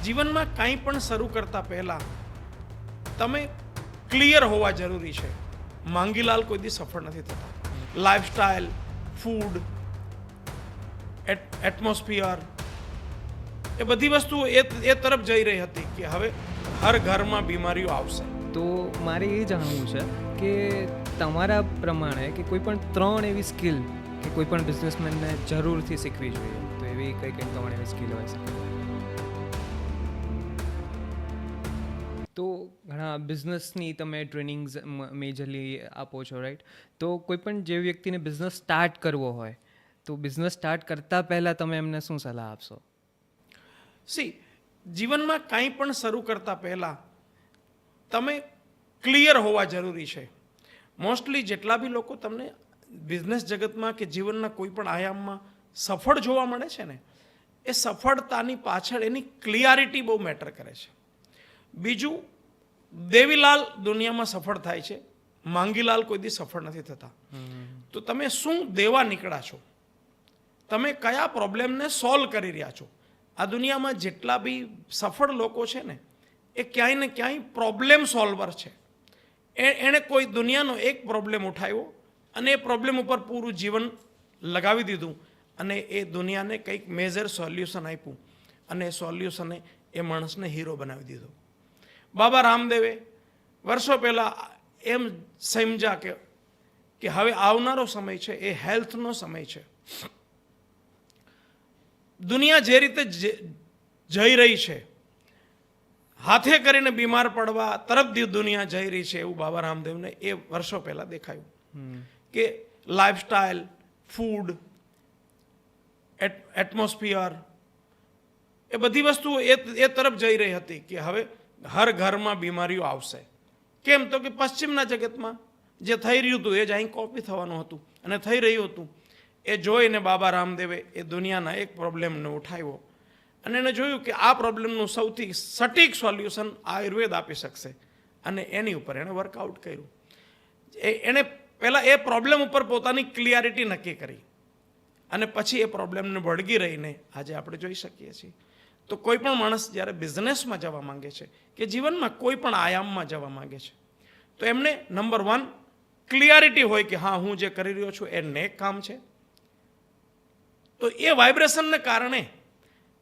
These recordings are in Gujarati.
જીવનમાં કંઈ પણ શરૂ કરતા પહેલા તમે ક્લિયર હોવા જરૂરી છે. માંગીલાલ કોઈ દી સફળ નથી થતા. લાઈફસ્ટાઈલ, ફૂડ, એટમોસ્ફિયર, એ બધી વસ્તુઓ એ તરફ જઈ રહી હતી કે હવે હર ઘરમાં બીમારીઓ આવશે. તો મારે એ જાણવું છે કે તમારા પ્રમાણે કે કોઈ પણ 3 એવી સ્કિલ કે કોઈ પણ બિઝનેસમેનને જરૂરથી શીખવી જોઈએ, તો એવી કઈ 3 એવી સ્કિલ હોય શકે? તો ઘણા બિઝનેસની તમે ટ્રેનિંગ્સ મેજરલી આપો છો, રાઈટ? તો કોઈ પણ જે વ્યક્તિને બિઝનેસ સ્ટાર્ટ કરવો હોય તો બિઝનેસ સ્ટાર્ટ કરતાં પહેલાં તમે એમને શું સલાહ આપશો? જીવનમાં કંઈ પણ શરૂ કરતા પહેલા તમે ક્લિયર હોવા જરૂરી છે. મોસ્ટલી જેટલા બી લોકો તમને બિઝનેસ જગતમાં કે જીવનના કોઈ પણ આયામમાં સફળ જોવા મળે છે ને, એ સફળતાની પાછળ એની ક્લિયરિટી બહુ મેટર કરે છે. બીજું, દેવીલાલ દુનિયામાં સફળ થાય છે, માંગીલાલ કોઈ દી સફળ નથી થતા. તો તમે શું દેવા નીકળ્યા છો, તમે કયા પ્રોબ્લેમને સોલ્વ કરી રહ્યા છો. આ દુનિયામાં જેટલા બી સફળ લોકો છે ને, એ ક્યાંય ને ક્યાંય પ્રોબ્લેમ સોલ્વર છે. એણે કોઈ દુનિયાનો એક પ્રોબ્લેમ ઉઠાવ્યો અને એ પ્રોબ્લેમ ઉપર પૂરું જીવન લગાવી દીધું અને એ દુનિયાને કંઈક મેજર સોલ્યુશન આપ્યું અને એ સોલ્યુશને એ માણસને હીરો બનાવી દીધો. બાબા રામદેવે વર્ષો પહેલાં એમ સમજ્યા કે હવે આવનારો સમય છે એ હેલ્થનો સમય છે. દુનિયા જે રીતે જઈ રહી છે, હાથે કરીને બીમાર પડવા તરફ દુનિયા જઈ રહી છે, એવું બાબા રામદેવને એ વર્ષો પહેલાં દેખાયું કે લાઈફસ્ટાઈલ, ફૂડ, એટમોસ્ફિયર, એ બધી વસ્તુઓ એ તરફ જઈ રહી હતી કે હવે હર ઘરમાં બીમારીઓ આવશે. કેમ? તો કે પશ્ચિમના જગતમાં જે થઈ રહ્યું હતું એ જ અહીં કોપી થવાનું હતું અને થઈ રહ્યું હતું. એ જોઈને બાબા રામદેવે એ દુનિયાના એક પ્રોબ્લેમને ઉઠાવ્યો અને એણે જોયું કે આ પ્રોબ્લેમનું સૌથી સટીક સોલ્યુશન આયુર્વેદ આપી શકશે અને એની ઉપર એણે વર્કઆઉટ કર્યું. એણે પહેલાં એ પ્રોબ્લેમ ઉપર પોતાની ક્લિયરિટી નક્કી કરી અને પછી એ પ્રોબ્લેમને વળગી રહીને આજે આપણે જોઈ શકીએ છીએ. તો કોઈ પણ માણસ જ્યારે બિઝનેસમાં જવા માંગે છે કે જીવનમાં કોઈ પણ આયામમાં જવા માંગે છે, તો એમને નંબર 1 ક્લિયરિટી હોય કે હા, હું જે કરી રહ્યો છું એ નેક કામ છે. તો એ વાઇબ્રેશનને કારણે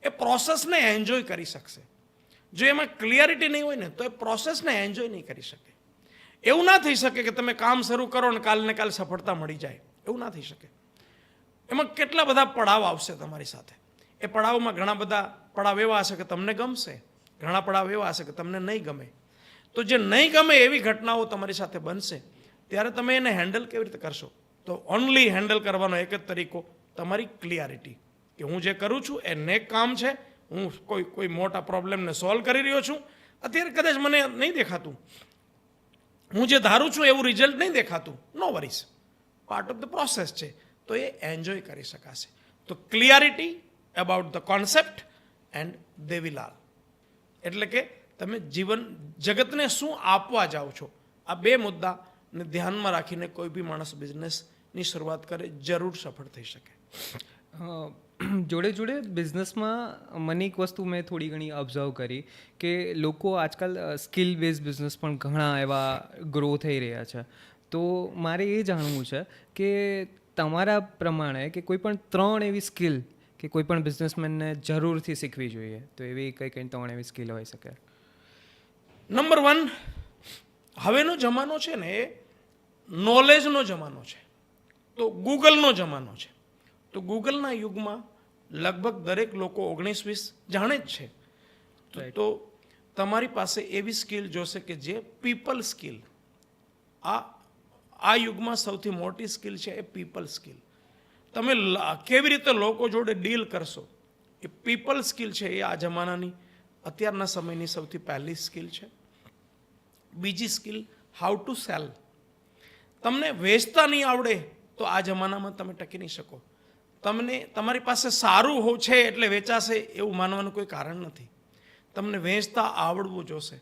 એ પ્રોસેસને એન્જોય કરી શકશે. જો એમાં ક્લિયરિટી નહીં હોય ને તો એ પ્રોસેસને એન્જોય નહીં કરી શકે. એવું ના થઈ શકે કે તમે કામ શરૂ કરો ને કાલને કાલ સફળતા મળી જાય. એવું ના થઈ શકે. એમાં કેટલા બધા પડાવ આવશે તમારી સાથે. એ પડાવમાં ઘણા બધા પડાવ એવા હશે કે તમને ગમશે, ઘણા પડાવ એવા હશે કે તમને નહીં ગમે. તો જે નહીં ગમે એવી ઘટનાઓ તમારી સાથે બનશે ત્યારે તમે એને હેન્ડલ કેવી રીતે કરશો? તો ઓનલી હેન્ડલ કરવાનો એક જ તરીકો તમારી ક્લિયરિટી કે હું જે કરું છું એ નેક કામ છે, હું કોઈ મોટા પ્રોબ્લેમને સોલ્વ કરી રહ્યો છું. અત્યારે કદાચ મને નહીં દેખાતું, હું જે ધારું છું એવું રિઝલ્ટ નહીં દેખાતું, no worries, part of the process છે. તો એ એન્જોય કરી શકાશે. તો clarity about the concept and Devilal, એટલે કે તમે જીવન જગતને શું આપવા જાઓ છો, આ 2 મુદ્દાને ધ્યાનમાં રાખીને કોઈ બી માણસ બિઝનેસની શરૂઆત કરે, જરૂર સફળ થઈ શકે. જોડે જોડે બિઝનેસમાં મને એક વસ્તુ મેં થોડી ઘણી ઓબ્ઝર્વ કરી કે લોકો આજકાલ સ્કિલ બેઝ બિઝનેસ પણ ઘણા એવા ગ્રો થઈ રહ્યા છે. તો મારે એ જાણવું છે કે તમારા પ્રમાણે કે કોઈ પણ 3 એવી સ્કિલ કે કોઈ પણ બિઝનેસમેનને જરૂરથી શીખવી જોઈએ, તો એવી કઈ 3 એવી સ્કિલ હોઈ શકે? નંબર 1, હવેનો જમાનો છે ને એ નોલેજનો જમાનો છે. તો ગૂગલનો જમાનો છે. તો ગૂગલના યુગમાં લગભગ દરેક લોકો 19-20 જાણે જ છે. તો તમારી પાસે એવી સ્કિલ જોશે કે જે પીપલ સ્કિલ, આ યુગમાં સૌથી મોટી સ્કિલ છે એ પીપલ સ્કિલ. તમે કેવી રીતે લોકો જોડે ડીલ કરશો, એ પીપલ સ્કિલ છે. એ આ જમાનાની અત્યારના સમયની સૌથી પહેલી સ્કિલ છે. બીજી સ્કિલ હાઉ ટુ સેલ. તમને વેચતા નહીં આવડે તો આ જમાનામાં તમે ટકી નહીં શકો. તમને તમારી પાસે સારું છે એટલે વેચાશે એવું માનવાનું કોઈ કારણ નથી. તમને વેચતા આવડવું જોશે.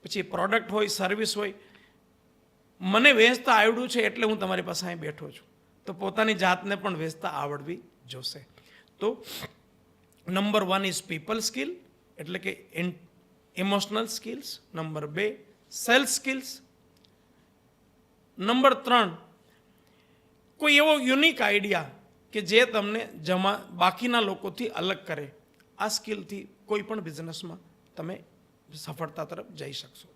પછી પ્રોડક્ટ હોય, સર્વિસ હોય. મને વેચતા આવડ્યું છે એટલે હું તમારી પાસે અહીં બેઠો છું. તો પોતાની જાતને પણ વેચતા આવડવી જોશે. તો નંબર 1 ઇઝ પીપલ સ્કિલ, એટલે કે emotional skills. Number 2 sales skills. Number 3 કોઈ એવો યુનિક આઈડિયા કે જે તમને બાકીના લોકોથી અલગ કરે. આ સ્કિલથી કોઈ પણ બિઝનેસમાં તમે સફળતા તરફ જઈ શકશો.